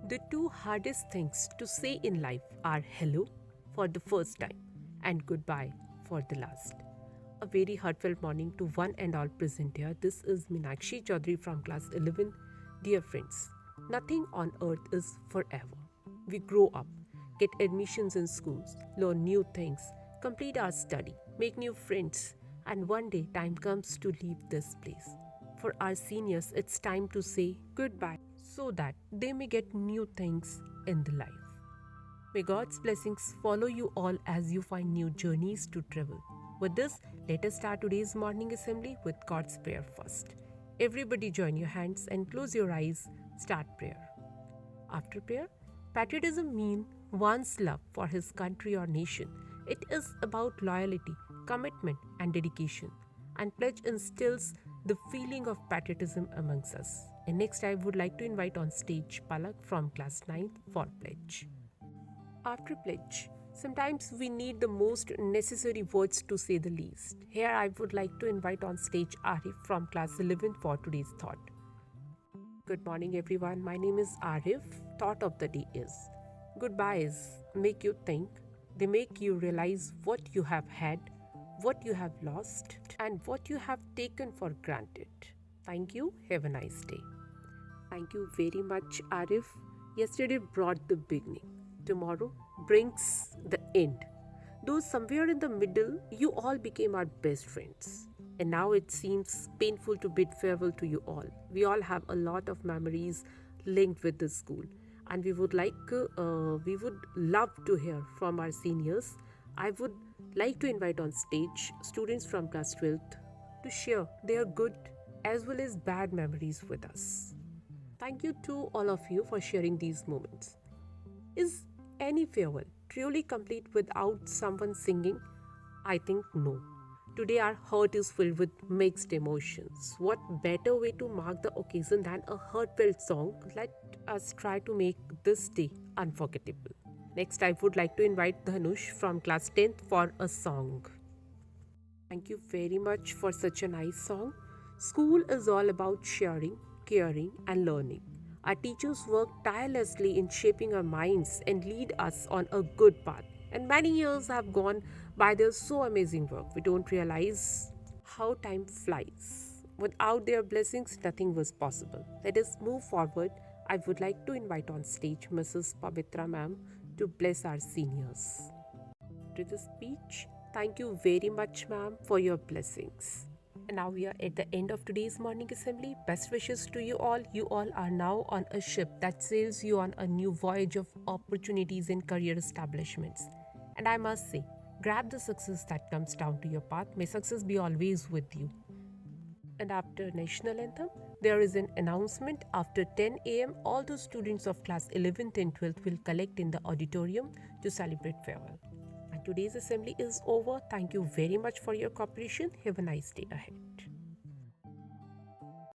The two hardest things to say in life are hello for the first time and goodbye for the last. A very heartfelt morning to one and all present here. This is Minakshi Chaudhary from class 11. Dear friends, nothing on earth is forever. We grow up, get admissions in schools, learn new things, complete our study, make new friends, and one day time comes to leave this place. For our seniors, it's time to say goodbye so that they may get new things in the life. May God's blessings follow you all as you find new journeys to travel. With this, let us start today's morning assembly with God's prayer first. Everybody join your hands and close your eyes. Start prayer. After prayer, patriotism means one's love for his country or nation. It is about loyalty, commitment, and dedication. And pledge instills the feeling of patriotism amongst us. And next, I would like to invite on stage Palak from class 9th for pledge. After pledge, sometimes we need the most necessary words to say the least. Here, I would like to invite on stage Arif from class 11 for today's thought. Good morning, everyone. My name is Arif. Thought of the day is goodbyes make you think, they make you realize what you have had, what you have lost, and what you have taken for granted. Thank you. Have a nice day. Thank you very much, Arif. Yesterday brought the beginning. Tomorrow brings the end. Though somewhere in the middle, you all became our best friends. And now it seems painful to bid farewell to you all. We all have a lot of memories linked with the school. And we would love to hear from our seniors. I would like to invite on stage students from class 12th to share their good as well as bad memories with us. Thank you to all of you for sharing these moments. Is any farewell truly complete without someone singing? I think no. Today our heart is filled with mixed emotions. What better way to mark the occasion than a heartfelt song? Let us try to make this day unforgettable. Next, I would like to invite Dhanush from class 10th for a song. Thank you very much for such a nice song. School is all about sharing, caring, and learning. Our teachers work tirelessly in shaping our minds and lead us on a good path. And many years have gone by their so amazing work. We don't realize how time flies. Without their blessings, nothing was possible. Let us move forward. I would like to invite on stage Mrs. Pavitra ma'am to bless our seniors. To the speech, thank you very much, ma'am, for your blessings. And now we are at the end of today's morning assembly. Best wishes to you all. You all are now on a ship that sails you on a new voyage of opportunities and career establishments. And I must say, grab the success that comes down to your path. May success be always with you. And after national anthem, there is an announcement. After 10 a.m., all the students of class 11th and 12th will collect in the auditorium to celebrate farewell. And today's assembly is over. Thank you very much for your cooperation. Have a nice day ahead.